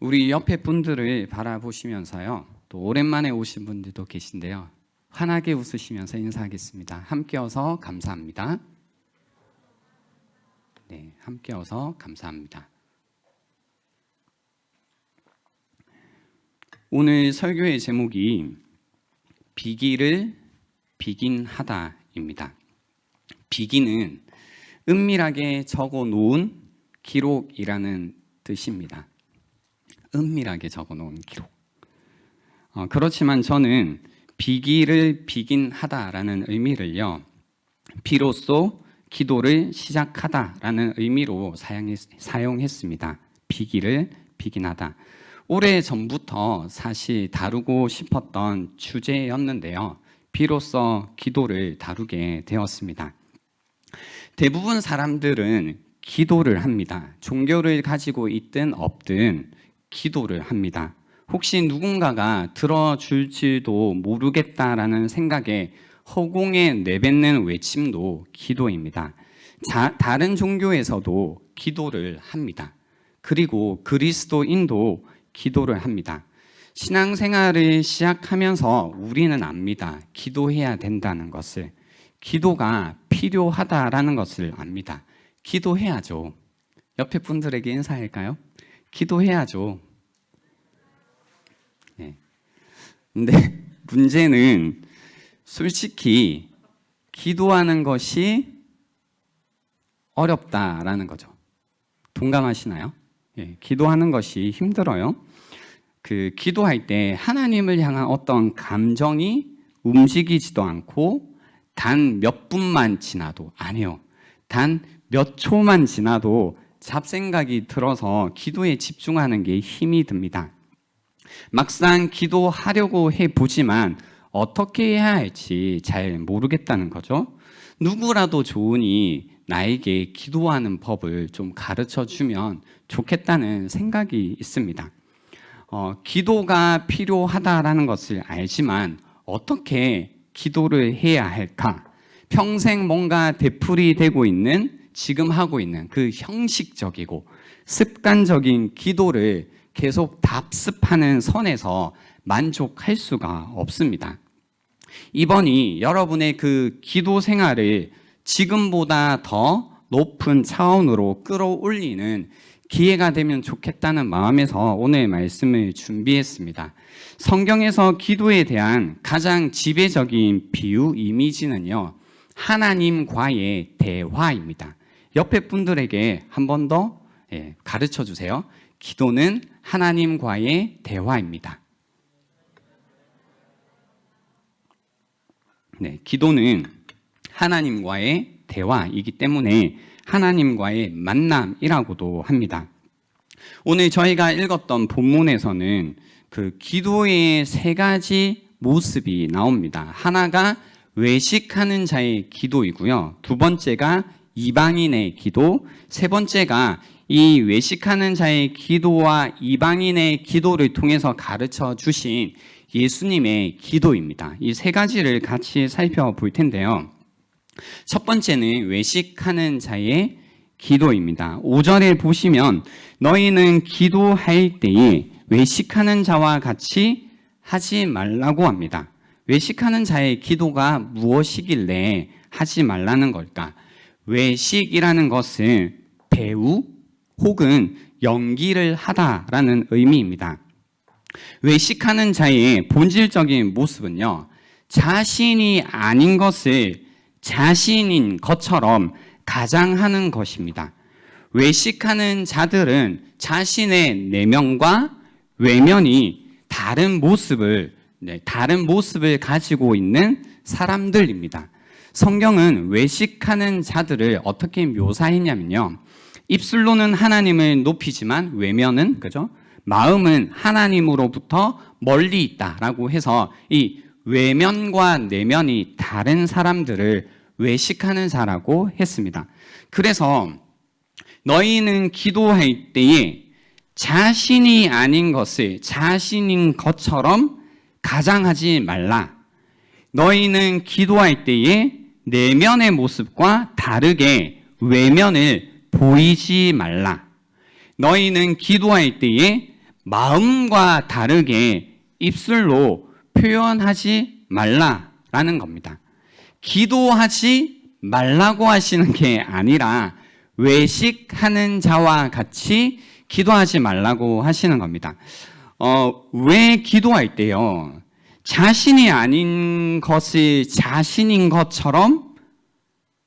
우리 옆에 분들을 바라보시면서요. 또 오랜만에 오신 분들도 계신데요. 환하게 웃으시면서 인사하겠습니다. 함께 어서 감사합니다. 네, 함께 어서 감사합니다. 오늘 설교의 제목이 비기를 비긴하다입니다. 비기는 은밀하게 적어 놓은 기록이라는 뜻입니다. 은밀하게 적어 놓은 기록. 그렇지만 저는 비기를 비긴하다라는 의미를요, 비로소 기도를 시작하다라는 의미로 사용했습니다. 비기를 비긴하다. 오래 전부터 사실 다루고 싶었던 주제였는데요. 비로소 기도를 다루게 되었습니다. 대부분 사람들은 기도를 합니다. 종교를 가지고 있든 없든 기도를 합니다. 혹시 누군가가 들어줄지도 모르겠다라는 생각에 허공에 내뱉는 외침도 기도입니다. 다른 종교에서도 기도를 합니다. 그리고 그리스도인도 기도를 합니다. 신앙생활을 시작하면서 우리는 압니다. 기도해야 된다는 것을. 기도가 필요하다라는 것을 압니다. 기도해야죠. 옆에 분들에게 인사할까요? 기도해야죠. 네. 근데 문제는 솔직히 기도하는 것이 어렵다라는 거죠. 동감하시나요? 예, 기도하는 것이 힘들어요. 기도할 때 하나님을 향한 어떤 감정이 움직이지도 않고 단 몇 분만 지나도 아니요. 단 몇 초만 지나도 잡생각이 들어서 기도에 집중하는 게 힘이 듭니다. 막상 기도하려고 해보지만 어떻게 해야 할지 잘 모르겠다는 거죠. 누구라도 좋으니 나에게 기도하는 법을 좀 가르쳐 주면 좋겠다는 생각이 있습니다. 기도가 필요하다라는 것을 알지만 어떻게 기도를 해야 할까? 평생 뭔가 되풀이되고 있는 지금 하고 있는 그 형식적이고 습관적인 기도를 계속 답습하는 선에서 만족할 수가 없습니다. 이번이 여러분의 그 기도 생활을 지금보다 더 높은 차원으로 끌어올리는 기회가 되면 좋겠다는 마음에서 오늘 말씀을 준비했습니다. 성경에서 기도에 대한 가장 지배적인 비유 이미지는요, 하나님과의 대화입니다. 옆에 분들에게 한 번 더 가르쳐 주세요. 기도는 하나님과의 대화입니다. 네, 기도는 하나님과의 대화이기 때문에 하나님과의 만남이라고도 합니다. 오늘 저희가 읽었던 본문에서는 그 기도의 세 가지 모습이 나옵니다. 하나가 외식하는 자의 기도이고요. 두 번째가 이방인의 기도, 세 번째가 이 외식하는 자의 기도와 이방인의 기도를 통해서 가르쳐 주신 예수님의 기도입니다. 이 세 가지를 같이 살펴볼 텐데요. 첫 번째는 외식하는 자의 기도입니다. 5절에 보시면 너희는 기도할 때에 외식하는 자와 같이 하지 말라고 합니다. 외식하는 자의 기도가 무엇이길래 하지 말라는 걸까? 외식이라는 것은 배우 혹은 연기를 하다라는 의미입니다. 외식하는 자의 본질적인 모습은요, 자신이 아닌 것을 자신인 것처럼 가장하는 것입니다. 외식하는 자들은 자신의 내면과 외면이 다른 모습을 가지고 있는 사람들입니다. 성경은 외식하는 자들을 어떻게 묘사했냐면요, 입술로는 하나님을 높이지만 외면은, 그죠? 마음은 하나님으로부터 멀리 있다라고 해서 이 외면과 내면이 다른 사람들을 외식하는 자라고 했습니다. 그래서 너희는 기도할 때에 자신이 아닌 것을 자신인 것처럼 가장하지 말라. 너희는 기도할 때에 내면의 모습과 다르게 외면을 보이지 말라. 너희는 기도할 때에 마음과 다르게 입술로 표현하지 말라라는 겁니다. 기도하지 말라고 하시는 게 아니라 외식하는 자와 같이 기도하지 말라고 하시는 겁니다. 왜 기도할 때요? 자신이 아닌 것을 자신인 것처럼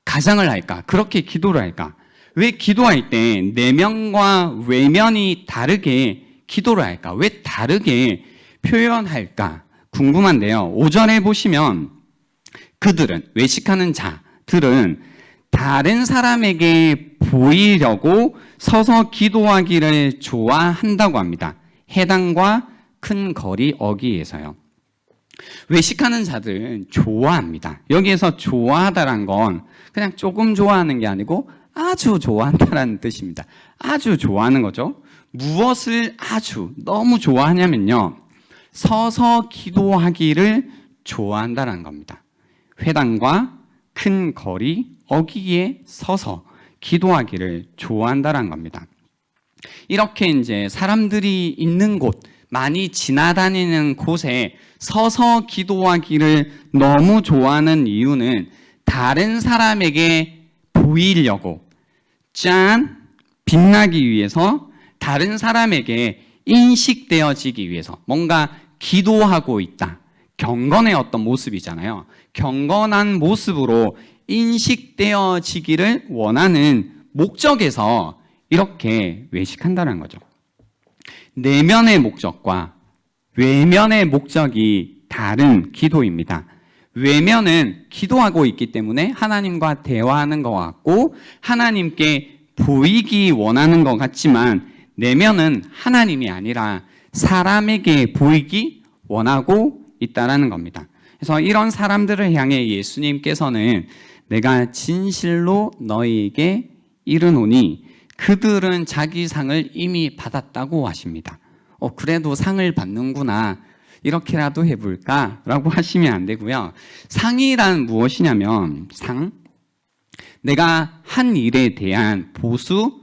가장을 할까? 그렇게 기도를 할까? 왜 기도할 때 내면과 외면이 다르게 기도를 할까? 왜 다르게 표현할까? 궁금한데요. 5절에 보시면 그들은, 외식하는 자들은 다른 사람에게 보이려고 서서 기도하기를 좋아한다고 합니다. 해당과 큰 거리 어기에서요. 외식하는 자들은 좋아합니다. 여기에서 좋아하다란 건 그냥 조금 좋아하는 게 아니고 아주 좋아한다라는 뜻입니다. 아주 좋아하는 거죠. 무엇을 아주 너무 좋아하냐면요, 서서 기도하기를 좋아한다라는 겁니다. 회당과 큰 거리 어귀에 서서 기도하기를 좋아한다라는 겁니다. 이렇게 이제 사람들이 있는 곳, 많이 지나다니는 곳에 서서 기도하기를 너무 좋아하는 이유는 다른 사람에게 보이려고, 빛나기 위해서, 다른 사람에게 인식되어지기 위해서, 뭔가 기도하고 있다, 경건의 어떤 모습이잖아요. 경건한 모습으로 인식되어지기를 원하는 목적에서 이렇게 외식한다는 거죠. 내면의 목적과 외면의 목적이 다른 기도입니다. 외면은 기도하고 있기 때문에 하나님과 대화하는 것 같고 하나님께 보이기 원하는 것 같지만, 내면은 하나님이 아니라 사람에게 보이기 원하고 있다라는 겁니다. 그래서 이런 사람들을 향해 예수님께서는 내가 진실로 너희에게 이르노니 그들은 자기 상을 이미 받았다고 하십니다. 그래도 상을 받는구나, 이렇게라도 해볼까? 라고 하시면 안 되고요. 상이란 무엇이냐면, 내가 한 일에 대한 보수,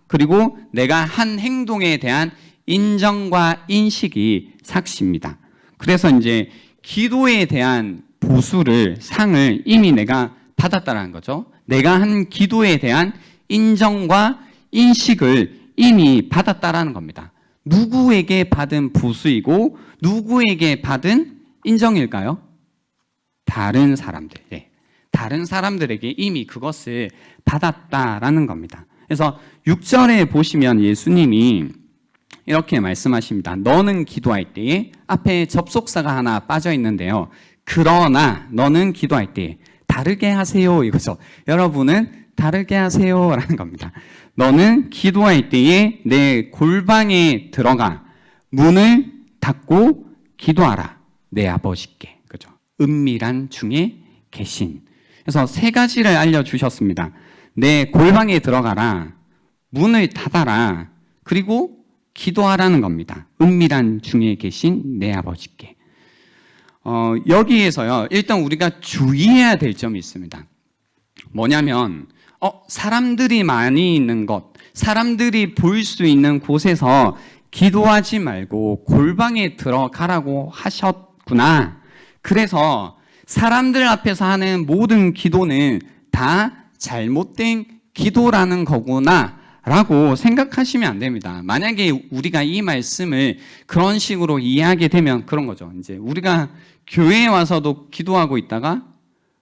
그리고 내가 한 행동에 대한 인정과 인식이 삭시입니다. 그래서 이제 기도에 대한 보수를, 상을 이미 내가 받았다는 거죠. 내가 한 기도에 대한 인정과 인식을 이미 받았다라는 겁니다. 누구에게 받은 보수이고 누구에게 받은 인정일까요? 다른 사람들. 다른 사람들에게 이미 그것을 받았다라는 겁니다. 그래서 6절에 보시면 예수님이 이렇게 말씀하십니다. 너는 기도할 때에, 앞에 접속사가 하나 빠져 있는데요. 그러나 너는 기도할 때에 다르게 하세요, 이거죠. 여러분은 다르게 하세요 라는 겁니다. 너는 기도할 때에 내 골방에 들어가 문을 닫고 기도하라, 내 아버지께. 그죠? 은밀한 중에 계신. 그래서 세 가지를 알려주셨습니다. 내 골방에 들어가라, 문을 닫아라, 그리고 기도하라는 겁니다. 은밀한 중에 계신 내 아버지께. 여기에서요, 일단 우리가 주의해야 될 점이 있습니다. 뭐냐면, 사람들이 많이 있는 곳, 사람들이 볼 수 있는 곳에서 기도하지 말고 골방에 들어가라고 하셨구나. 그래서 사람들 앞에서 하는 모든 기도는 다 잘못된 기도라는 거구나 라고 생각하시면 안 됩니다. 만약에 우리가 이 말씀을 그런 식으로 이해하게 되면 그런 거죠. 이제 우리가 교회에 와서도 기도하고 있다가,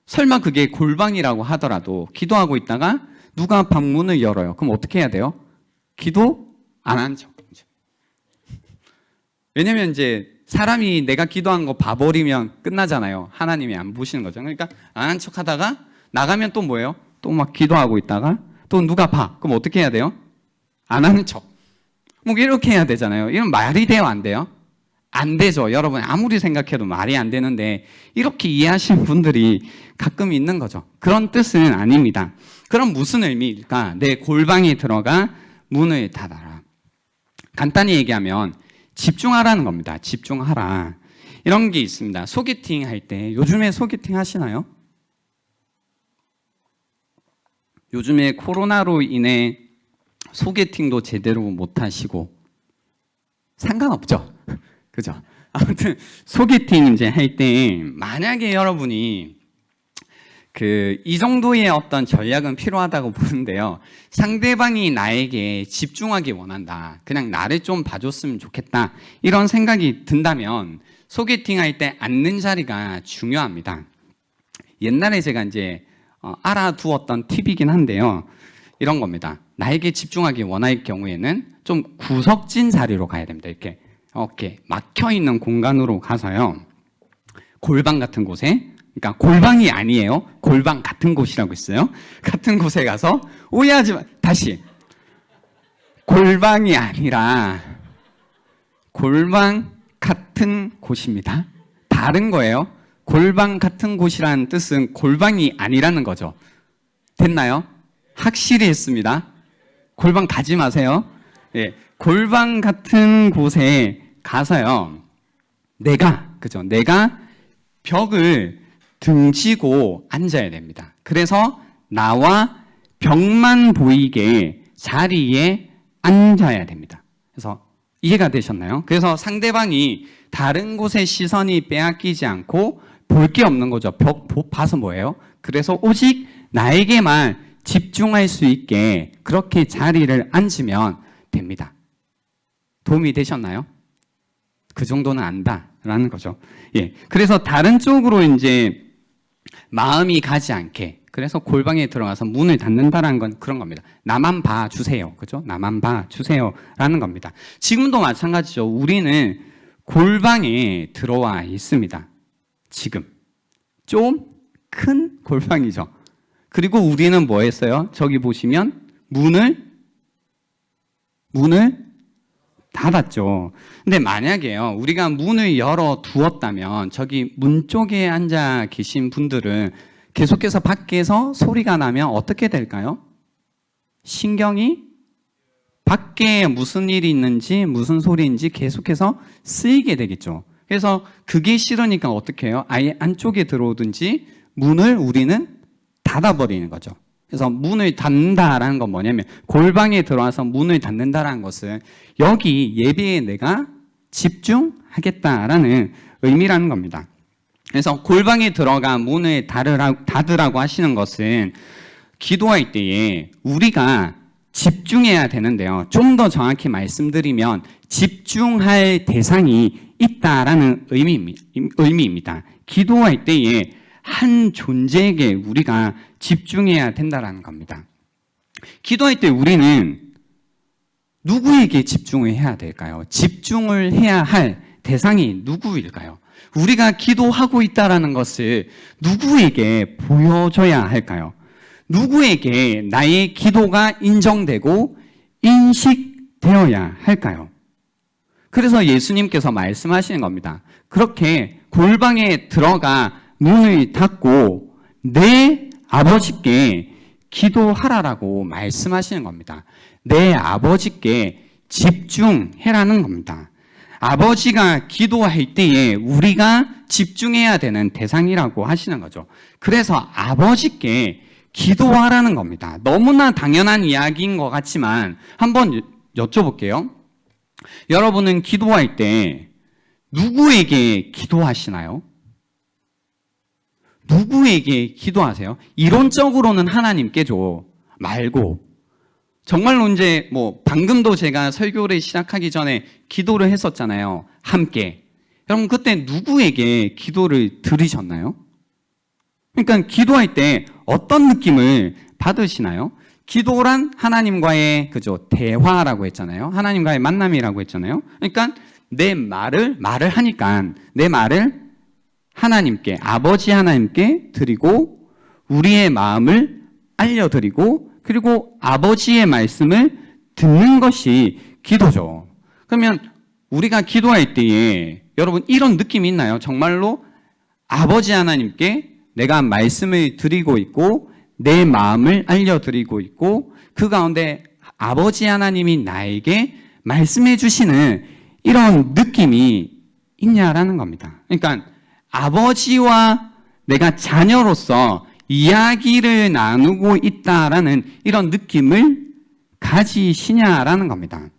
설마 그게 골방이라고 하더라도 기도하고 있다가 누가 방문을 열어요. 그럼 어떻게 해야 돼요? 기도 안 한 척. 왜냐면 이제 사람이 내가 기도한 거 봐버리면 끝나잖아요. 하나님이 안 보시는 거죠. 그러니까 안 한 척 하다가 나가면 또 뭐예요? 또 막 기도하고 있다가 또 누가 봐. 그럼 어떻게 해야 돼요? 안 하는 척. 뭐 이렇게 해야 되잖아요. 이건 말이 돼요, 안 돼요? 안 되죠. 여러분 아무리 생각해도 말이 안 되는데 이렇게 이해하시는 분들이 가끔 있는 거죠. 그런 뜻은 아닙니다. 그럼 무슨 의미일까? 내 골방에 들어가 문을 닫아라. 간단히 얘기하면 집중하라는 겁니다. 집중하라. 이런 게 있습니다. 소개팅 할 때, 요즘에 소개팅 하시나요? 요즘에 코로나로 인해 소개팅도 제대로 못 하시고 상관없죠. 그죠? 아무튼 소개팅 이제 할 때 만약에 여러분이 이 정도의 어떤 전략은 필요하다고 보는데요. 상대방이 나에게 집중하기 원한다. 그냥 나를 좀 봐줬으면 좋겠다. 이런 생각이 든다면 소개팅 할 때 앉는 자리가 중요합니다. 옛날에 제가 이제 알아두었던 팁이긴 한데요. 이런 겁니다. 나에게 집중하기 원할 경우에는 좀 구석진 자리로 가야 됩니다. 이렇게 막혀 있는 공간으로 가서요. 골방 같은 곳에, 그러니까 골방이 아니에요. 골방 같은 곳이라고 있어요. 같은 곳에 가서 오해하지 마. 다시. 골방이 아니라 골방 같은 곳입니다. 다른 거예요. 골방 같은 곳이라는 뜻은 골방이 아니라는 거죠. 됐나요? 확실히 했습니다. 골방 가지 마세요. 예, 골방 같은 곳에 가서요. 내가 벽을 등지고 앉아야 됩니다. 그래서 나와 벽만 보이게 자리에 앉아야 됩니다. 그래서 이해가 되셨나요? 그래서 상대방이 다른 곳에 시선이 빼앗기지 않고 볼 게 없는 거죠. 벽 봐서 뭐예요? 그래서 오직 나에게만 집중할 수 있게 그렇게 자리를 앉으면 됩니다. 도움이 되셨나요? 그 정도는 안다라는 거죠. 예. 그래서 다른 쪽으로 이제 마음이 가지 않게, 그래서 골방에 들어가서 문을 닫는다라는 건 그런 겁니다. 나만 봐주세요. 그죠? 나만 봐주세요. 라는 겁니다. 지금도 마찬가지죠. 우리는 골방에 들어와 있습니다. 지금. 좀 큰 골방이죠. 그리고 우리는 뭐 했어요? 저기 보시면 문을 닫았죠. 근데 만약에요, 우리가 문을 열어 두었다면 저기 문 쪽에 앉아 계신 분들은 계속해서 밖에서 소리가 나면 어떻게 될까요? 신경이 밖에 무슨 일이 있는지 무슨 소리인지 계속해서 쓰이게 되겠죠. 그래서 그게 싫으니까 어떻게 해요? 아예 안쪽에 들어오든지 문을 우리는 닫아버리는 거죠. 그래서 문을 닫는다라는 건 뭐냐면, 골방에 들어와서 문을 닫는다라는 것은 여기 예배에 내가 집중하겠다라는 의미라는 겁니다. 그래서 골방에 들어가 문을 닫으라고 하시는 것은 기도할 때에 우리가 집중해야 되는데요. 좀 더 정확히 말씀드리면 집중할 대상이 있다라는 의미입니다. 기도할 때에 한 존재에게 우리가 집중해야 된다라는 겁니다. 기도할 때 우리는 누구에게 집중을 해야 될까요? 집중을 해야 할 대상이 누구일까요? 우리가 기도하고 있다라는 것을 누구에게 보여줘야 할까요? 누구에게 나의 기도가 인정되고 인식되어야 할까요? 그래서 예수님께서 말씀하시는 겁니다. 그렇게 골방에 들어가 문을 닫고 내 아버지께 기도하라라고 말씀하시는 겁니다. 내 아버지께 집중해라는 겁니다. 아버지가 기도할 때에 우리가 집중해야 되는 대상이라고 하시는 거죠. 그래서 아버지께 기도하라는 겁니다. 너무나 당연한 이야기인 것 같지만 한번 여쭤볼게요. 여러분은 기도할 때 누구에게 기도하시나요? 누구에게 기도하세요? 이론적으로는 하나님께죠. 말고. 정말로 이제 방금도 제가 설교를 시작하기 전에 기도를 했었잖아요. 함께. 여러분 그때 누구에게 기도를 드리셨나요? 그러니까 기도할 때 어떤 느낌을 받으시나요? 기도란 하나님과의 대화라고 했잖아요. 하나님과의 만남이라고 했잖아요. 그러니까 내 말을 하니까 내 말을 하나님께, 아버지 하나님께 드리고 우리의 마음을 알려드리고 그리고 아버지의 말씀을 듣는 것이 기도죠. 그러면 우리가 기도할 때에 여러분 이런 느낌이 있나요? 정말로 아버지 하나님께 내가 말씀을 드리고 있고 내 마음을 알려드리고 있고 그 가운데 아버지 하나님이 나에게 말씀해 주시는 이런 느낌이 있냐라는 겁니다. 그러니까 아버지와 내가 자녀로서 이야기를 나누고 있다라는 이런 느낌을 가지시냐라는 겁니다.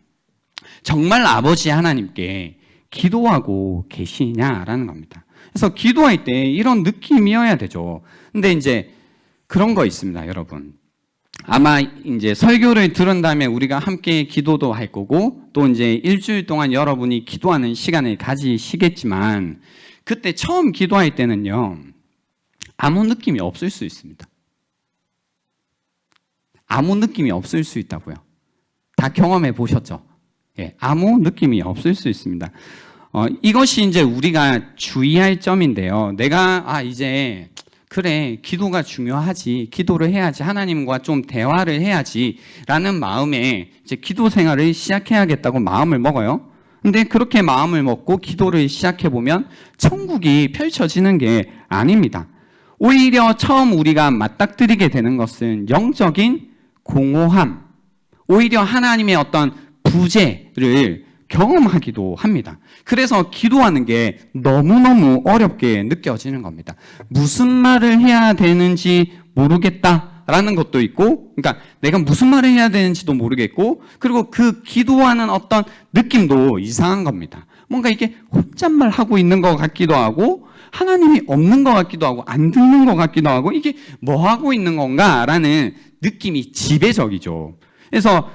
정말 아버지 하나님께 기도하고 계시냐라는 겁니다. 그래서 기도할 때 이런 느낌이어야 되죠. 근데 이제 그런 거 있습니다, 여러분. 아마 이제 설교를 들은 다음에 우리가 함께 기도도 할 거고, 또 이제 일주일 동안 여러분이 기도하는 시간을 가지시겠지만, 그때 처음 기도할 때는요, 아무 느낌이 없을 수 있습니다. 아무 느낌이 없을 수 있다고요. 다 경험해 보셨죠? 예, 아무 느낌이 없을 수 있습니다. 이것이 이제 우리가 주의할 점인데요. 내가 이제 그래, 기도가 중요하지, 기도를 해야지, 하나님과 좀 대화를 해야지 라는 마음에 이제 기도 생활을 시작해야겠다고 마음을 먹어요. 근데 그렇게 마음을 먹고 기도를 시작해보면 천국이 펼쳐지는 게 아닙니다. 오히려 처음 우리가 맞닥뜨리게 되는 것은 영적인 공허함, 오히려 하나님의 어떤 부재를 경험하기도 합니다. 그래서 기도하는 게 너무너무 어렵게 느껴지는 겁니다. 무슨 말을 해야 되는지 모르겠다라는 것도 있고, 그러니까 내가 무슨 말을 해야 되는지도 모르겠고, 그리고 그 기도하는 어떤 느낌도 이상한 겁니다. 뭔가 이게 혼잣말 하고 있는 것 같기도 하고, 하나님이 없는 것 같기도 하고, 안 듣는 것 같기도 하고, 이게 뭐 하고 있는 건가라는 느낌이 지배적이죠. 그래서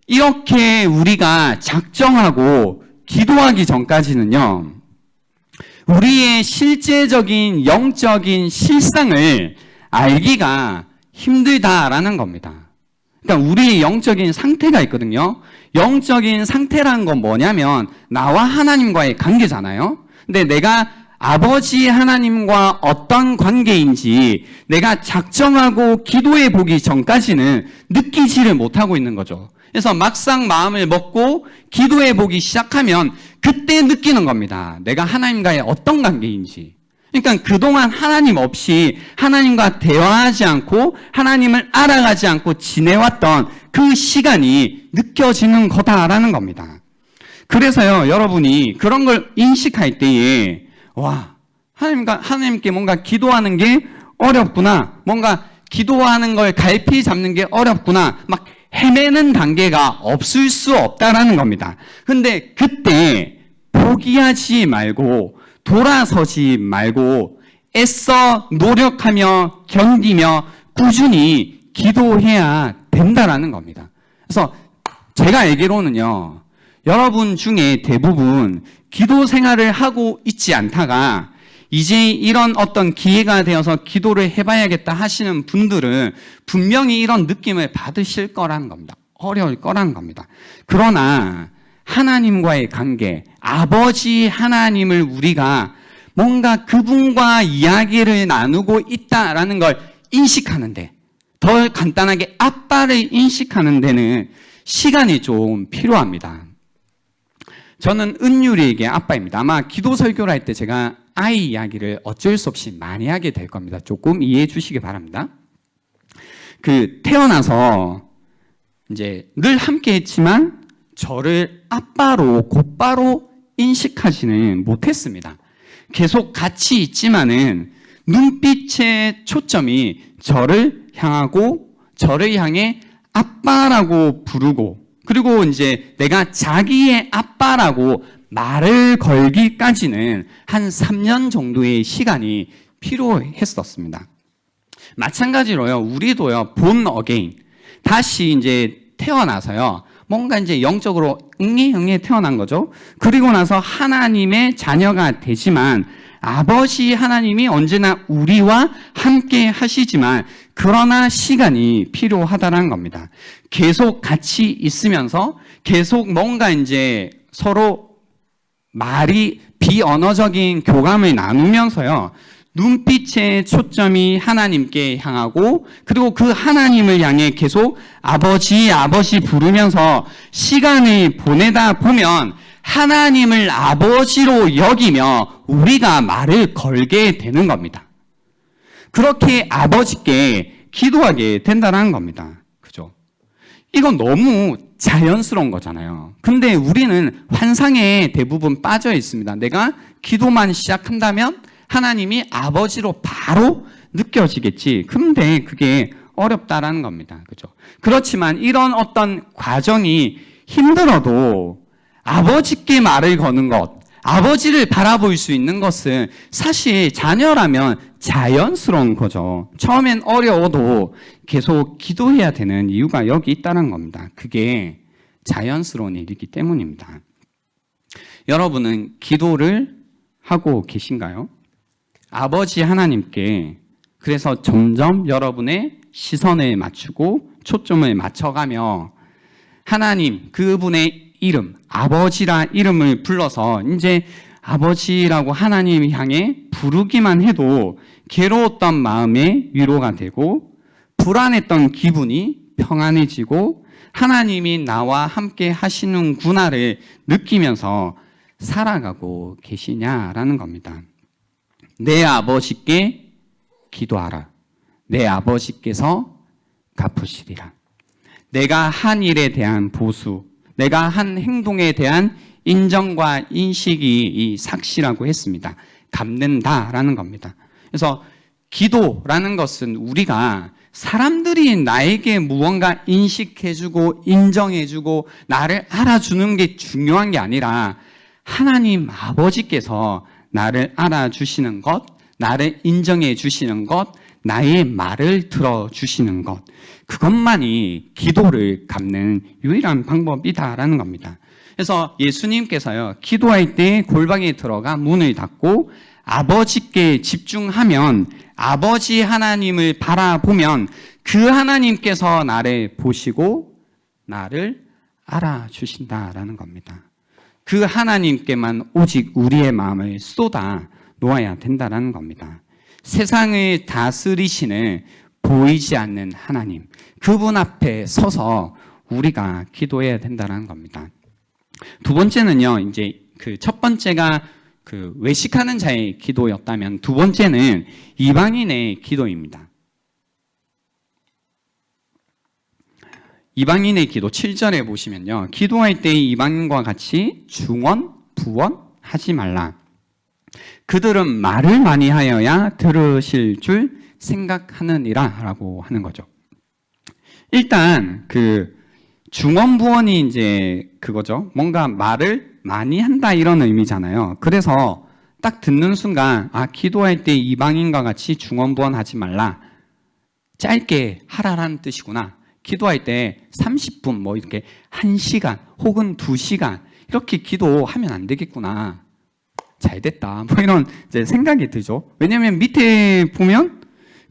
이렇게 우리가 작정하고 기도하기 전까지는요, 우리의 실제적인 영적인 실상을 알기가 힘들다라는 겁니다. 그러니까 우리의 영적인 상태가 있거든요. 영적인 상태라는 건 뭐냐면 나와 하나님과의 관계잖아요. 근데 내가 아버지 하나님과 어떤 관계인지 내가 작정하고 기도해 보기 전까지는 느끼지를 못하고 있는 거죠. 그래서 막상 마음을 먹고 기도해 보기 시작하면 그때 느끼는 겁니다. 내가 하나님과의 어떤 관계인지. 그러니까 그동안 하나님 없이 하나님과 대화하지 않고 하나님을 알아가지 않고 지내왔던 그 시간이 느껴지는 거다라는 겁니다. 그래서요, 여러분이 그런 걸 인식할 때에 와, 하나님께 뭔가 기도하는 게 어렵구나. 뭔가 기도하는 걸 갈피 잡는 게 어렵구나. 막 헤매는 단계가 없을 수 없다라는 겁니다. 근데 그때 포기하지 말고 돌아서지 말고 애써 노력하며 견디며 꾸준히 기도해야 된다라는 겁니다. 그래서 제가 알기로는요, 여러분 중에 대부분 기도 생활을 하고 있지 않다가 이제 이런 어떤 기회가 되어서 기도를 해봐야겠다 하시는 분들은 분명히 이런 느낌을 받으실 거라는 겁니다. 어려울 거라는 겁니다. 그러나 하나님과의 관계, 아버지 하나님을 우리가 뭔가 그분과 이야기를 나누고 있다라는 걸 인식하는데, 더 간단하게 아빠를 인식하는 데는 시간이 좀 필요합니다. 저는 은율이에게 아빠입니다. 아마 기도 설교를 할 때 제가 아이 이야기를 어쩔 수 없이 많이 하게 될 겁니다. 조금 이해해 주시기 바랍니다. 태어나서 이제 늘 함께 했지만 저를 아빠로 곧바로 인식하지는 못했습니다. 계속 같이 있지만은 눈빛의 초점이 저를 향하고 저를 향해 아빠라고 부르고, 그리고 이제 내가 자기의 아빠라고 말을 걸기까지는 한 3년 정도의 시간이 필요했었습니다. 마찬가지로요, 우리도요, 본 어게인, 다시 이제 태어나서요, 뭔가 이제 영적으로 응애 태어난 거죠. 그리고 나서 하나님의 자녀가 되지만 아버지 하나님이 언제나 우리와 함께 하시지만 그러나 시간이 필요하다는 겁니다. 계속 같이 있으면서 계속 뭔가 이제 서로 말이 비언어적인 교감을 나누면서요, 눈빛의 초점이 하나님께 향하고, 그리고 그 하나님을 향해 계속 아버지 부르면서 시간을 보내다 보면 하나님을 아버지로 여기며 우리가 말을 걸게 되는 겁니다. 그렇게 아버지께 기도하게 된다는 겁니다. 그죠? 이건 너무 자연스러운 거잖아요. 근데 우리는 환상에 대부분 빠져 있습니다. 내가 기도만 시작한다면 하나님이 아버지로 바로 느껴지겠지. 근데 그게 어렵다라는 겁니다. 그죠? 그렇지만 이런 어떤 과정이 힘들어도 아버지께 말을 거는 것, 아버지를 바라볼 수 있는 것은 사실 자녀라면 자연스러운 거죠. 처음엔 어려워도 계속 기도해야 되는 이유가 여기 있다는 겁니다. 그게 자연스러운 일이기 때문입니다. 여러분은 기도를 하고 계신가요? 아버지 하나님께 그래서 점점 여러분의 시선을 맞추고 초점을 맞춰가며 하나님 그분의 이름, 아버지라 이름을 불러서 이제 아버지라고 하나님 향해 부르기만 해도 괴로웠던 마음에 위로가 되고 불안했던 기분이 평안해지고 하나님이 나와 함께 하시는구나를 느끼면서 살아가고 계시냐라는 겁니다. 내 아버지께 기도하라. 내 아버지께서 갚으시리라. 내가 한 일에 대한 보수, 내가 한 행동에 대한 인정과 인식이 이 삭시라고 했습니다. 갚는다라는 겁니다. 그래서 기도라는 것은 우리가 사람들이 나에게 무언가 인식해주고 인정해주고 나를 알아주는 게 중요한 게 아니라 하나님 아버지께서 나를 알아주시는 것, 나를 인정해 주시는 것, 나의 말을 들어주시는 것, 그것만이 기도를 갚는 유일한 방법이다라는 겁니다. 그래서 예수님께서요, 기도할 때 골방에 들어가 문을 닫고 아버지께 집중하면 아버지 하나님을 바라보면 그 하나님께서 나를 보시고 나를 알아주신다라는 겁니다. 그 하나님께만 오직 우리의 마음을 쏟아 놓아야 된다는 겁니다. 세상을 다스리시는 보이지 않는 하나님, 그분 앞에 서서 우리가 기도해야 된다는 겁니다. 두 번째는요, 이제 그 첫 번째가 그 외식하는 자의 기도였다면 두 번째는 이방인의 기도입니다. 이방인의 기도 7절에 보시면요, 기도할 때 이방인과 같이 중언, 부언 하지 말라. 그들은 말을 많이 하여야 들으실 줄 생각하느니라 라고 하는 거죠. 일단 그 중언, 부언이 이제 그거죠. 뭔가 말을 많이 한다 이런 의미잖아요. 그래서 딱 듣는 순간 기도할 때 이방인과 같이 중언, 부언 하지 말라. 짧게 하라라는 뜻이구나. 기도할 때 30분 뭐 이렇게 1시간 혹은 2시간 이렇게 기도하면 안 되겠구나. 잘 됐다. 뭐 이런 이제 생각이 들죠. 왜냐면 밑에 보면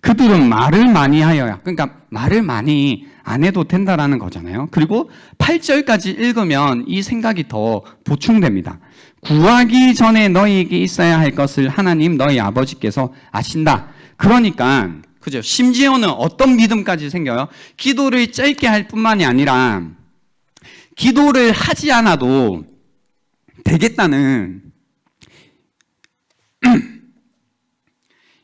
그들은 말을 많이 하여야, 그러니까 말을 많이 안 해도 된다라는 거잖아요. 그리고 8절까지 읽으면 이 생각이 더 보충됩니다. 구하기 전에 너희에게 있어야 할 것을 하나님 너희 아버지께서 아신다. 그러니까 그죠? 심지어는 어떤 믿음까지 생겨요? 기도를 짧게 할 뿐만이 아니라 기도를 하지 않아도 되겠다는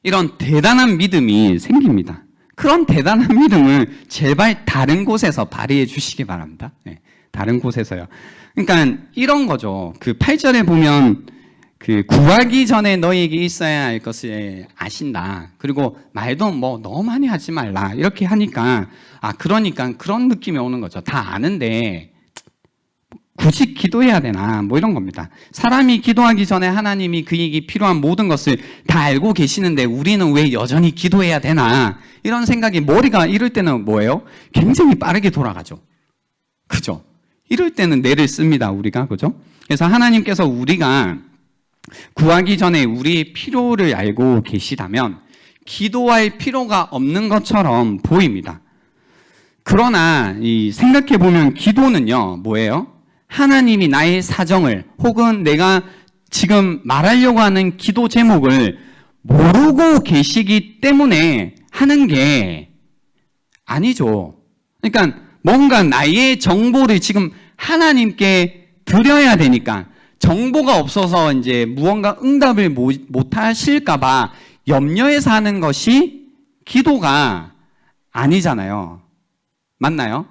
이런 대단한 믿음이 생깁니다. 그런 대단한 믿음을 제발 다른 곳에서 발휘해 주시기 바랍니다. 네, 다른 곳에서요. 그러니까 이런 거죠. 그 8절에 보면 그 구하기 전에 너희에게 있어야 할 것을 아신다. 그리고 말도 뭐 너무 많이 하지 말라. 이렇게 하니까 그러니까 그런 느낌이 오는 거죠. 다 아는데 굳이 기도해야 되나 뭐 이런 겁니다. 사람이 기도하기 전에 하나님이 그에게 필요한 모든 것을 다 알고 계시는데 우리는 왜 여전히 기도해야 되나 이런 생각이 머리가 이럴 때는 뭐예요? 굉장히 빠르게 돌아가죠. 그죠? 이럴 때는 뇌를 씁니다. 우리가 그죠? 그래서 하나님께서 우리가 구하기 전에 우리의 필요를 알고 계시다면 기도할 필요가 없는 것처럼 보입니다. 그러나 생각해 보면 기도는요 뭐예요? 하나님이 나의 사정을 혹은 내가 지금 말하려고 하는 기도 제목을 모르고 계시기 때문에 하는 게 아니죠. 그러니까 뭔가 나의 정보를 지금 하나님께 드려야 되니까 정보가 없어서 이제 무언가 응답을 못 하실까봐 염려해서 하는 것이 기도가 아니잖아요. 맞나요?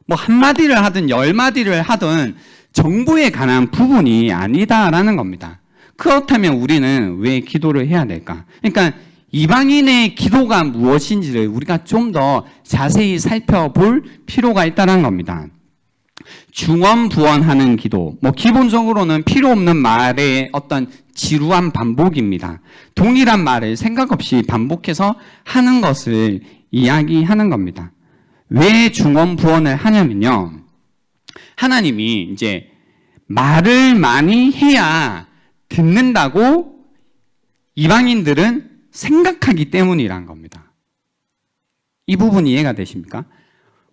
뭐 한마디를 하든 10마디를 하든 정보에 관한 부분이 아니다라는 겁니다. 그렇다면 우리는 왜 기도를 해야 될까? 그러니까 이방인의 기도가 무엇인지를 우리가 좀 더 자세히 살펴볼 필요가 있다는 겁니다. 중언부언하는 기도. 기본적으로는 필요 없는 말의 어떤 지루한 반복입니다. 동일한 말을 생각 없이 반복해서 하는 것을 이야기하는 겁니다. 왜 중언부언을 하냐면요. 하나님이 이제 말을 많이 해야 듣는다고 이방인들은 생각하기 때문이란 겁니다. 이 부분 이해가 되십니까?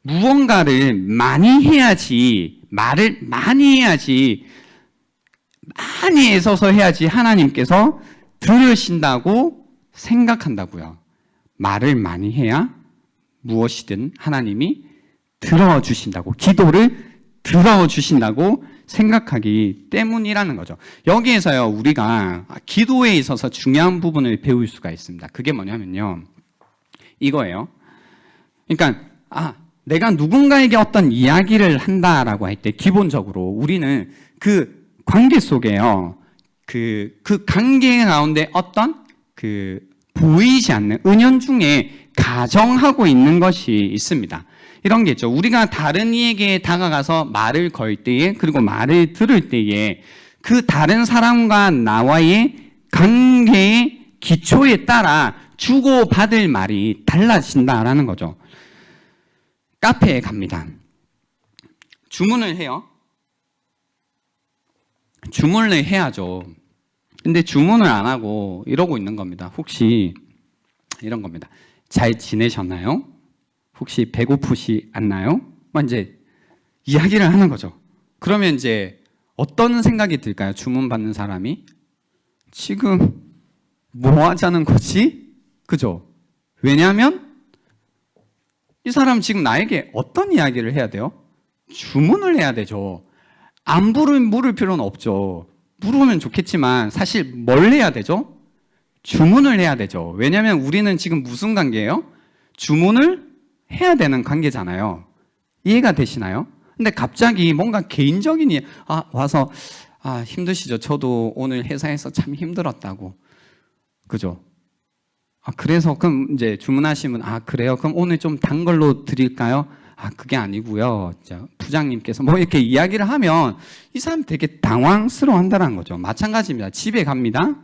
무언가를 많이 해야지, 말을 많이 해야지, 많이 애써서 해야지 하나님께서 들으신다고 생각한다고요. 말을 많이 해야 무엇이든 하나님이 들어주신다고, 기도를 들어주신다고 생각하기 때문이라는 거죠. 여기에서요, 우리가 기도에 있어서 중요한 부분을 배울 수가 있습니다. 그게 뭐냐면요, 이거예요. 그러니까 내가 누군가에게 어떤 이야기를 한다라고 할 때 기본적으로 우리는 그 관계 속에요, 그 관계 가운데 어떤 보이지 않는 은연중에 가정하고 있는 것이 있습니다. 이런 게 있죠. 우리가 다른 이에게 다가가서 말을 걸 때에, 그리고 말을 들을 때에 그 다른 사람과 나와의 관계의 기초에 따라 주고받을 말이 달라진다라는 거죠. 카페에 갑니다. 주문을 해요. 주문을 해야죠. 근데 주문을 안 하고 이러고 있는 겁니다. 혹시 이런 겁니다. 잘 지내셨나요? 혹시 배고프시 않나요? 이제 이야기를 하는 거죠. 그러면 이제 어떤 생각이 들까요? 주문 받는 사람이 지금 뭐 하자는 거지? 그죠? 왜냐하면 이 사람 지금 나에게 어떤 이야기를 해야 돼요? 주문을 해야 되죠. 안 물을 필요는 없죠. 물으면 좋겠지만 사실 뭘 해야 되죠? 주문을 해야 되죠. 왜냐하면 우리는 지금 무슨 관계예요? 주문을 해야 되는 관계잖아요. 이해가 되시나요? 근데 갑자기 뭔가 개인적인 와서 힘드시죠? 저도 오늘 회사에서 참 힘들었다고. 그죠? 그래서 그럼 이제 주문하시면 그래요? 그럼 오늘 좀 단 걸로 드릴까요? 그게 아니고요. 부장님께서 이렇게 이야기를 하면 이 사람 되게 당황스러워 한다는 거죠. 마찬가지입니다. 집에 갑니다.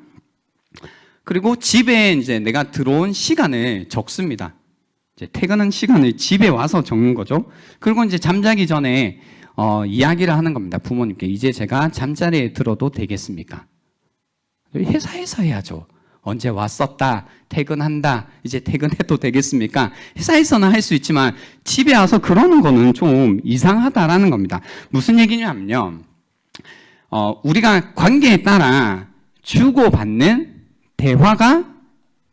그리고 집에 이제 내가 들어온 시간을 적습니다. 이제 퇴근한 시간을 집에 와서 적는 거죠. 그리고 이제 잠자기 전에 이야기를 하는 겁니다. 부모님께 이제 제가 잠자리에 들어도 되겠습니까? 회사에서 해야죠. 언제 왔었다, 퇴근한다, 이제 퇴근해도 되겠습니까? 회사에서는 할 수 있지만 집에 와서 그러는 거는 좀 이상하다라는 겁니다. 무슨 얘기냐면요, 우리가 관계에 따라 주고받는 대화가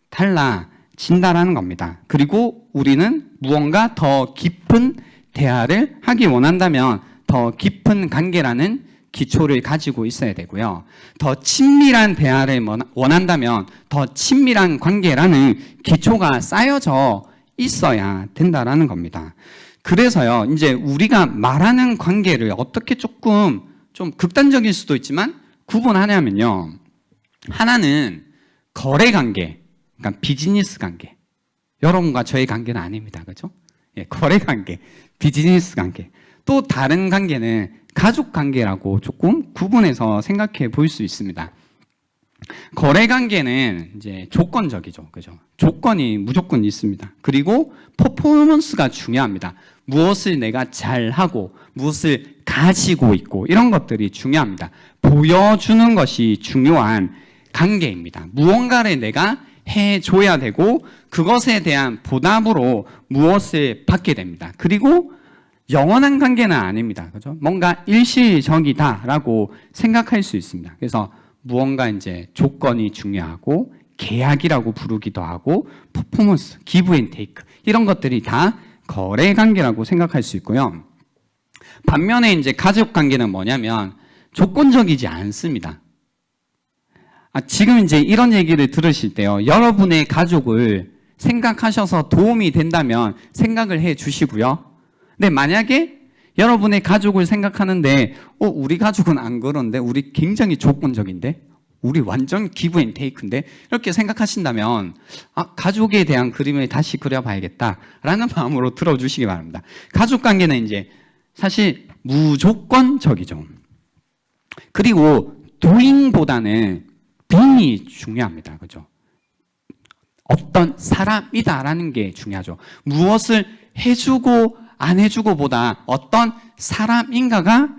달라진다라는 겁니다. 그리고 우리는 무언가 더 깊은 대화를 하기 원한다면 더 깊은 관계라는 기초를 가지고 있어야 되고요. 더 친밀한 대화를 원한다면 더 친밀한 관계라는 기초가 쌓여져 있어야 된다라는 겁니다. 그래서요, 이제 우리가 말하는 관계를 어떻게 조금 좀 극단적일 수도 있지만 구분하냐면요, 하나는 거래 관계, 그러니까 비즈니스 관계. 여러분과 저의 관계는 아닙니다. 그죠? 거래 관계, 비즈니스 관계. 또 다른 관계는 가족 관계라고 조금 구분해서 생각해 볼 수 있습니다. 거래 관계는 이제 조건적이죠. 그죠? 조건이 무조건 있습니다. 그리고 퍼포먼스가 중요합니다. 무엇을 내가 잘하고 무엇을 가지고 있고 이런 것들이 중요합니다. 보여주는 것이 중요한 관계입니다. 무언가를 내가 해줘야 되고 그것에 대한 보답으로 무엇을 받게 됩니다. 그리고 영원한 관계는 아닙니다. 그죠? 뭔가 일시적이다라고 생각할 수 있습니다. 그래서 무언가 이제 조건이 중요하고 계약이라고 부르기도 하고 퍼포먼스, 기브 앤 테이크 이런 것들이 다 거래 관계라고 생각할 수 있고요. 반면에 이제 가족 관계는 뭐냐면 조건적이지 않습니다. 지금 이제 이런 얘기를 들으실 때요, 여러분의 가족을 생각하셔서 도움이 된다면 생각을 해 주시고요. 근데 만약에 여러분의 가족을 생각하는데 우리 가족은 안 그런데 우리 굉장히 조건적인데 우리 완전 기브 앤 테이크인데 이렇게 생각하신다면 가족에 대한 그림을 다시 그려봐야겠다라는 마음으로 들어주시기 바랍니다. 가족 관계는 이제 사실 무조건적이죠. 그리고 doing보다는 being이 중요합니다. 그죠? 어떤 사람이다라는 게 중요하죠. 무엇을 해주고 안 해주고 보다 어떤 사람인가가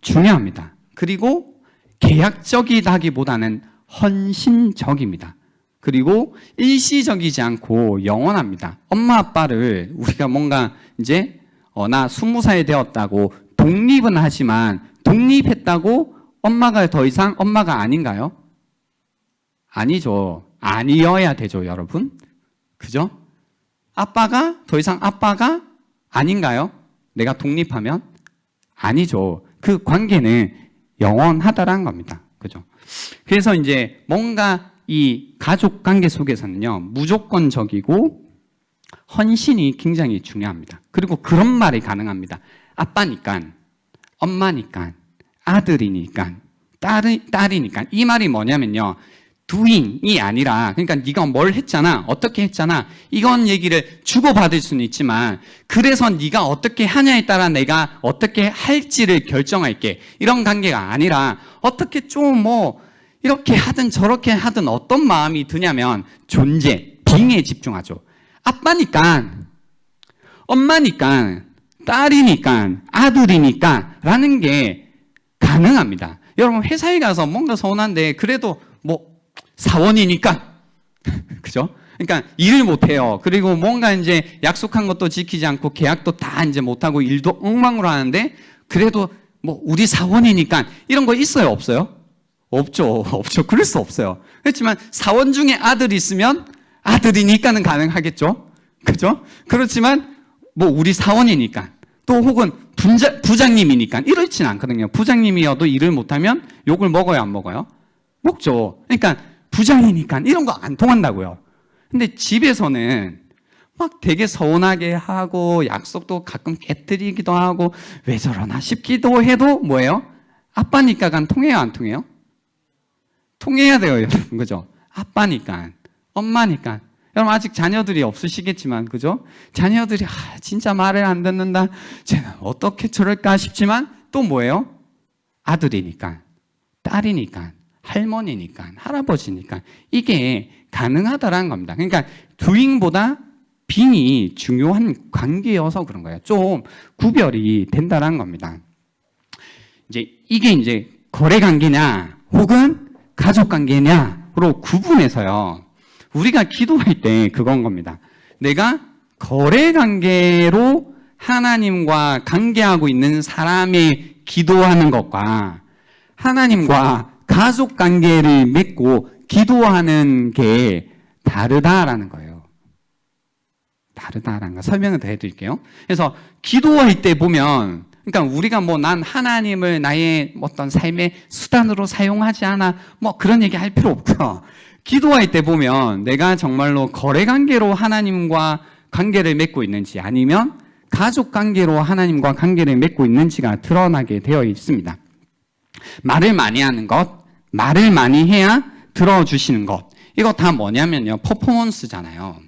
중요합니다. 그리고 계약적이다기보다는 헌신적입니다. 그리고 일시적이지 않고 영원합니다. 엄마 아빠를 우리가 뭔가 이제 나 20살 되었다고 독립은 하지만 독립했다고 엄마가 더 이상 엄마가 아닌가요? 아니죠. 아니어야 되죠, 여러분. 그죠? 아빠가 더 이상 아빠가 아닌가요? 내가 독립하면? 아니죠. 그 관계는 영원하다라는 겁니다. 그죠? 그래서 이제 뭔가 이 가족 관계 속에서는요, 무조건적이고 헌신이 굉장히 중요합니다. 그리고 그런 말이 가능합니다. 아빠니까, 엄마니까, 아들이니까, 딸이니까. 이 말이 뭐냐면요, doing이 아니라, 그러니까 네가 뭘 했잖아, 어떻게 했잖아, 이건 얘기를 주고받을 수는 있지만, 그래서 네가 어떻게 하냐에 따라 내가 어떻게 할지를 결정할게, 이런 관계가 아니라 어떻게 좀 이렇게 하든 저렇게 하든 어떤 마음이 드냐면 존재, being에 집중하죠. 아빠니까, 엄마니까, 딸이니까, 아들이니까 라는 게 가능합니다. 여러분 회사에 가서 뭔가 서운한데 그래도 사원이니까 그죠? 그러니까 일을 못해요. 그리고 뭔가 이제 약속한 것도 지키지 않고 계약도 다 이제 못하고 일도 엉망으로 하는데 그래도 우리 사원이니까 이런 거 있어요? 없어요? 없죠. 그럴 수 없어요. 그렇지만 사원 중에 아들이 있으면 아들이니까는 가능하겠죠. 그죠? 그렇지만 우리 사원이니까 또 혹은 부장님이니까 이렇지는 않거든요. 부장님이어도 일을 못하면 욕을 먹어요, 안 먹어요? 먹죠. 그러니까 부장이니까 이런 거 안 통한다고요. 근데 집에서는 막 되게 서운하게 하고 약속도 가끔 깨뜨리기도 하고 왜 저러나 싶기도 해도 뭐예요? 아빠니까가 통해요, 안 통해요? 통해야 돼요, 여러분. 그죠? 아빠니까, 엄마니까. 여러분 아직 자녀들이 없으시겠지만, 그죠? 자녀들이 진짜 말을 안 듣는다. 쟤는 어떻게 저럴까 싶지만 또 뭐예요? 아들이니까, 딸이니까, 할머니니까, 할아버지니까 이게 가능하다라는 겁니다. 그러니까 doing보다 being이 중요한 관계여서 그런 거예요. 좀 구별이 된다라는 겁니다. 이게 이제 거래 관계냐 혹은 가족 관계냐로 구분해서요. 우리가 기도할 때 그건 겁니다. 내가 거래 관계로 하나님과 관계하고 있는 사람의 기도하는 것과 하나님과 가족 관계를 맺고 기도하는 게 다르다라는 거예요. 다르다라는 거 설명을 더 해드릴게요. 그래서 기도할 때 보면, 그러니까 우리가 난 하나님을 나의 어떤 삶의 수단으로 사용하지 않아, 그런 얘기 할 필요 없고요. 기도할 때 보면 내가 정말로 거래 관계로 하나님과 관계를 맺고 있는지 아니면 가족 관계로 하나님과 관계를 맺고 있는지가 드러나게 되어 있습니다. 말을 많이 하는 것, 말을 많이 해야 들어주시는 것, 이거 다 뭐냐면요, 퍼포먼스잖아요.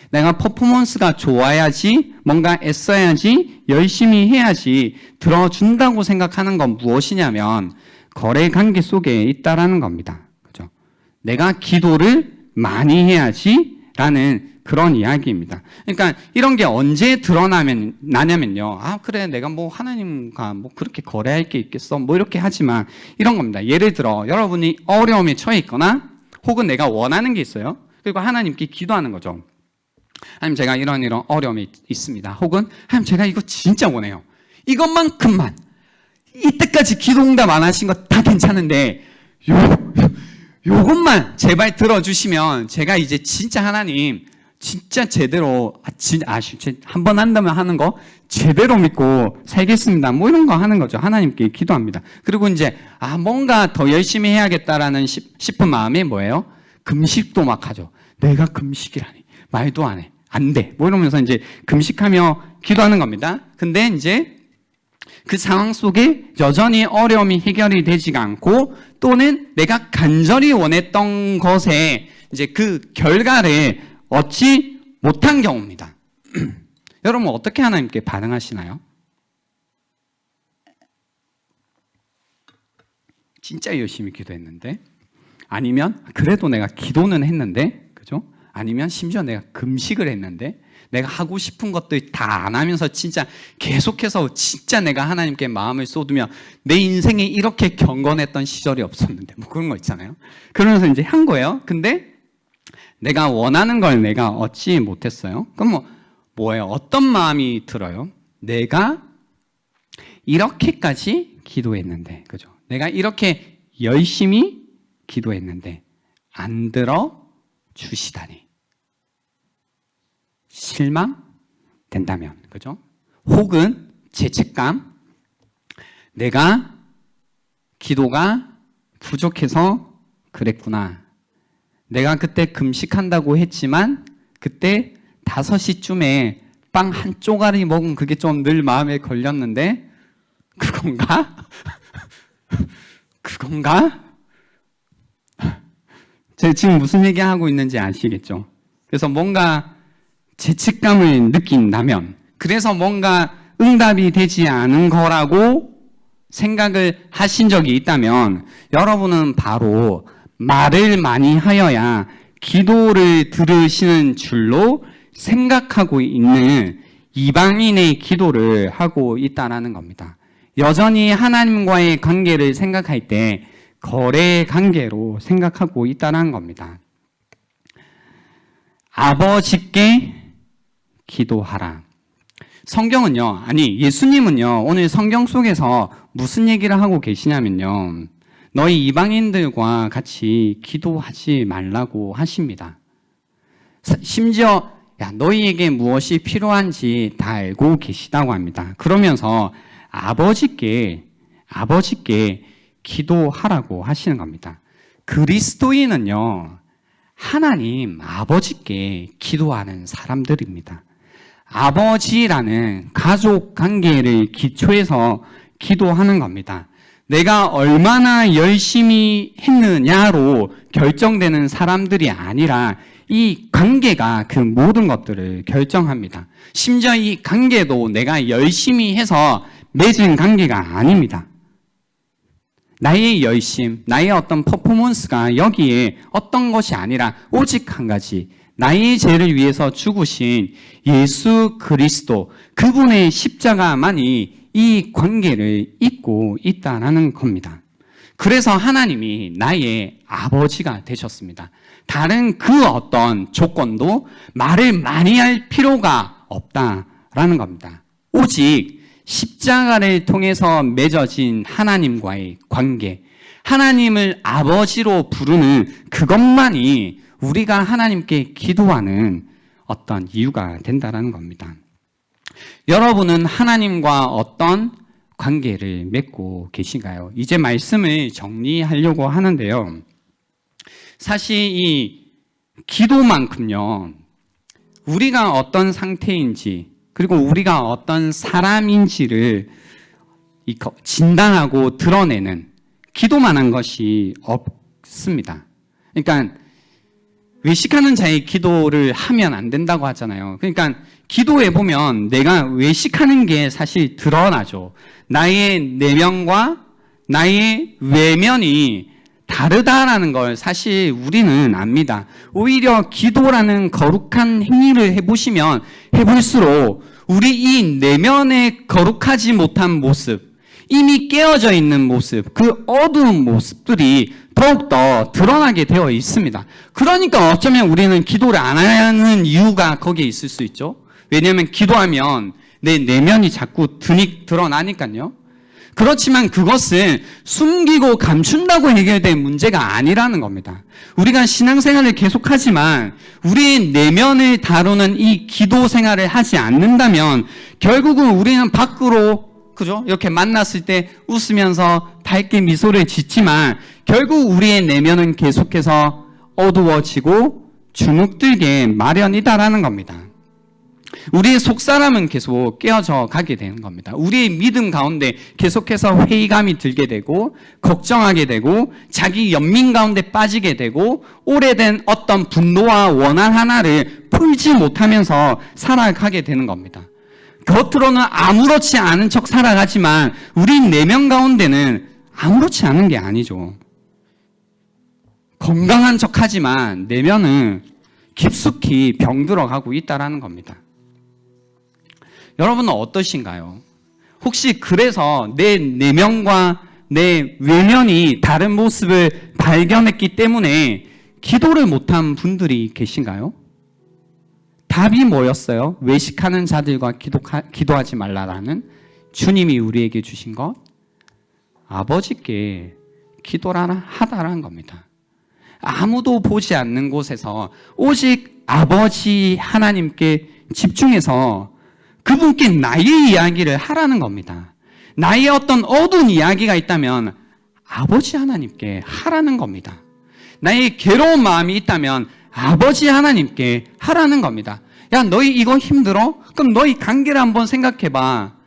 내가 퍼포먼스가 좋아야지, 뭔가 애써야지, 열심히 해야지 들어준다고 생각하는 건 무엇이냐면 거래 관계 속에 있다라는 겁니다. 그죠? 내가 기도를 많이 해야지 라는 그런 이야기입니다. 그러니까 이런 게 언제 나냐면요. 그래, 내가 하나님과 그렇게 거래할 게 있겠어. 이렇게 하지만 이런 겁니다. 예를 들어, 여러분이 어려움에 처해 있거나 혹은 내가 원하는 게 있어요. 그리고 하나님께 기도하는 거죠. 하나님, 제가 이런 어려움이 있습니다. 혹은 하나님, 제가 이거 진짜 원해요. 이것만큼만. 이때까지 기도 응답 안 하신 거 다 괜찮은데 요것만 제발 들어주시면 제가 이제 진짜 하나님 진짜 제대로 한 번 한다면 하는 거 제대로 믿고 살겠습니다. 이런 거 하는 거죠. 하나님께 기도합니다. 그리고 이제 뭔가 더 열심히 해야겠다라는 싶은 마음이 뭐예요? 금식도 막 하죠. 내가 금식이라니 말도 안 해. 안 돼. 이러면서 이제 금식하며 기도하는 겁니다. 근데 이제 그 상황 속에 여전히 어려움이 해결이 되지가 않고 또는 내가 간절히 원했던 것에 이제 그 결과를 얻지 못한 경우입니다. 여러분 어떻게 하나님께 반응하시나요? 진짜 열심히 기도했는데, 아니면 그래도 내가 기도는 했는데, 그죠? 아니면 심지어 내가 금식을 했는데, 내가 하고 싶은 것들 다 안 하면서 진짜 계속해서 진짜 내가 하나님께 마음을 쏟으며 내 인생에 이렇게 경건했던 시절이 없었는데, 뭐 그런 거 있잖아요. 그러면서 이제 한 거예요. 근데 내가 원하는 걸 내가 얻지 못했어요. 그럼 뭐예요? 어떤 마음이 들어요? 내가 이렇게까지 기도했는데, 그죠? 내가 이렇게 열심히 기도했는데 안 들어 주시다니. 실망된다면, 그죠? 혹은 죄책감, 내가 기도가 부족해서 그랬구나. 내가 그때 금식한다고 했지만 그때 5시쯤에 빵 한 쪼가리 먹은 그게 좀 늘 마음에 걸렸는데 그건가? 그건가? 제가 지금 무슨 얘기하고 있는지 아시겠죠? 그래서 뭔가 죄책감을 느낀다면, 그래서 뭔가 응답이 되지 않은 거라고 생각을 하신 적이 있다면, 여러분은 바로 말을 많이 하여야 기도를 들으시는 줄로 생각하고 있는 이방인의 기도를 하고 있다는 겁니다. 여전히 하나님과의 관계를 생각할 때 거래 관계로 생각하고 있다는 겁니다. 아버지께 기도하라. 성경은요, 아니 예수님은요, 오늘 성경 속에서 무슨 얘기를 하고 계시냐면요, 너희 이방인들과 같이 기도하지 말라고 하십니다. 심지어 너희에게 무엇이 필요한지 다 알고 계시다고 합니다. 그러면서 아버지께 기도하라고 하시는 겁니다. 그리스도인은요, 하나님 아버지께 기도하는 사람들입니다. 아버지라는 가족 관계를 기초해서 기도하는 겁니다. 내가 얼마나 열심히 했느냐로 결정되는 사람들이 아니라 이 관계가 그 모든 것들을 결정합니다. 심지어 이 관계도 내가 열심히 해서 맺은 관계가 아닙니다. 나의 열심, 나의 어떤 퍼포먼스가 여기에 어떤 것이 아니라 오직 한 가지, 나의 죄를 위해서 죽으신 예수 그리스도, 그분의 십자가만이 이 관계를 잇고 있다는 겁니다. 그래서 하나님이 나의 아버지가 되셨습니다. 다른 그 어떤 조건도 말을 많이 할 필요가 없다라는 겁니다. 오직 십자가를 통해서 맺어진 하나님과의 관계, 하나님을 아버지로 부르는 그것만이 우리가 하나님께 기도하는 어떤 이유가 된다는 겁니다. 여러분은 하나님과 어떤 관계를 맺고 계신가요? 이제 말씀을 정리하려고 하는데요. 사실 이 기도만큼요, 우리가 어떤 상태인지, 그리고 우리가 어떤 사람인지를 진단하고 드러내는 기도만한 것이 없습니다. 그러니까 외식하는 자의 기도를 하면 안 된다고 하잖아요. 그러니까 기도해 보면 내가 외식하는 게 사실 드러나죠. 나의 내면과 나의 외면이 다르다라는 걸 사실 우리는 압니다. 오히려 기도라는 거룩한 행위를 해보시면 해볼수록 우리 이 내면에 거룩하지 못한 모습, 이미 깨어져 있는 모습, 그 어두운 모습들이 더욱더 드러나게 되어 있습니다. 그러니까 어쩌면 우리는 기도를 안 하는 이유가 거기에 있을 수 있죠. 왜냐하면 기도하면 내 내면이 자꾸 드러나니까요. 그렇지만 그것은 숨기고 감춘다고 해결된 문제가 아니라는 겁니다. 우리가 신앙생활을 계속하지만 우리의 내면을 다루는 이 기도 생활을 하지 않는다면 결국은 우리는 밖으로, 그죠? 이렇게 만났을 때 웃으면서 밝게 미소를 짓지만 결국 우리의 내면은 계속해서 어두워지고 주눅들게 마련이다라는 겁니다. 우리의 속사람은 계속 깨어져 가게 되는 겁니다. 우리의 믿음 가운데 계속해서 회의감이 들게 되고 걱정하게 되고 자기 연민 가운데 빠지게 되고 오래된 어떤 분노와 원한 하나를 풀지 못하면서 살아가게 되는 겁니다. 겉으로는 아무렇지 않은 척 살아가지만 우리 내면 가운데는 아무렇지 않은 게 아니죠. 건강한 척하지만 내면은 깊숙이 병들어가고 있다라는 겁니다. 여러분은 어떠신가요? 혹시 그래서 내 내면과 내 외면이 다른 모습을 발견했기 때문에 기도를 못한 분들이 계신가요? 답이 뭐였어요? 외식하는 자들과 기도하지 말라라는 주님이 우리에게 주신 것? 아버지께 기도하라는 겁니다. 아무도 보지 않는 곳에서 오직 아버지 하나님께 집중해서 그분께 나의 이야기를 하라는 겁니다. 나의 어떤 어두운 이야기가 있다면 아버지 하나님께 하라는 겁니다. 나의 괴로운 마음이 있다면 아버지 하나님께 하라는 겁니다. 야, 너희 이거 힘들어? 그럼 너희 관계를 한번 생각해봐.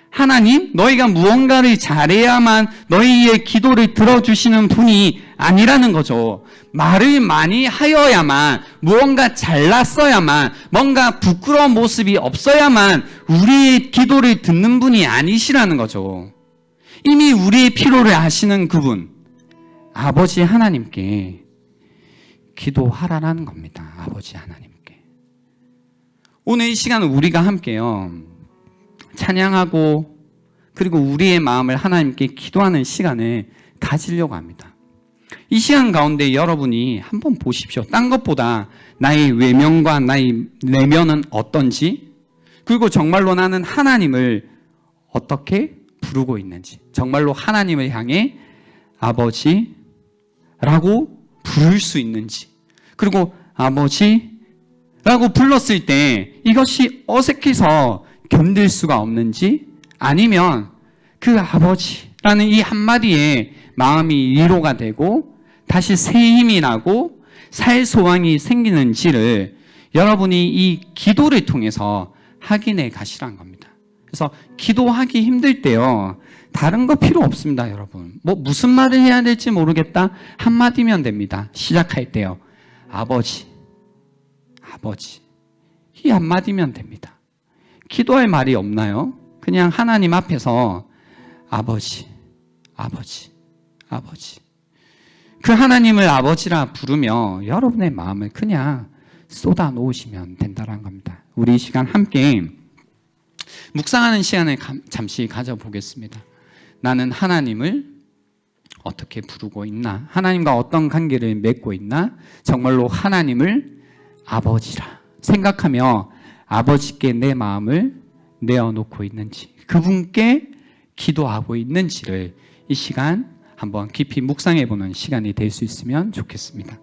하나님, 너희가 무언가를 잘해야만 너희의 기도를 들어주시는 분이 아니라는 거죠. 말을 많이 하여야만, 무언가 잘났어야만, 뭔가 부끄러운 모습이 없어야만 우리의 기도를 듣는 분이 아니시라는 거죠. 이미 우리의 필요를 아시는 그분, 아버지 하나님께 기도하라는 겁니다. 아버지 하나님께. 오늘 이 시간은 우리가 함께요, 찬양하고 그리고 우리의 마음을 하나님께 기도하는 시간을 가지려고 합니다. 이 시간 가운데 여러분이 한번 보십시오. 딴 것보다 나의 외면과 나의 내면은 어떤지, 그리고 정말로 나는 하나님을 어떻게 부르고 있는지, 정말로 하나님을 향해 아버지라고 부를 수 있는지, 그리고 아버지라고 불렀을 때 이것이 어색해서 견딜 수가 없는지, 아니면 그 아버지라는 이 한마디에 마음이 위로가 되고 다시 새 힘이 나고 살 소망이 생기는지를 여러분이 이 기도를 통해서 확인해 가시라는 겁니다. 그래서 기도하기 힘들 때요, 다른 거 필요 없습니다. 여러분, 무슨 말을 해야 될지 모르겠다, 한마디면 됩니다. 시작할 때요, 아버지 이 한마디면 됩니다. 기도할 말이 없나요? 그냥 하나님 앞에서 아버지. 그 하나님을 아버지라 부르며 여러분의 마음을 그냥 쏟아 놓으시면 된다는 겁니다. 우리 이 시간 함께 묵상하는 시간을 잠시 가져보겠습니다. 나는 하나님을 어떻게 부르고 있나? 하나님과 어떤 관계를 맺고 있나? 정말로 하나님을 아버지라 생각하며 아버지께 내 마음을 내어놓고 있는지, 그분께 기도하고 있는지를 이 시간 한번 깊이 묵상해보는 시간이 될 수 있으면 좋겠습니다.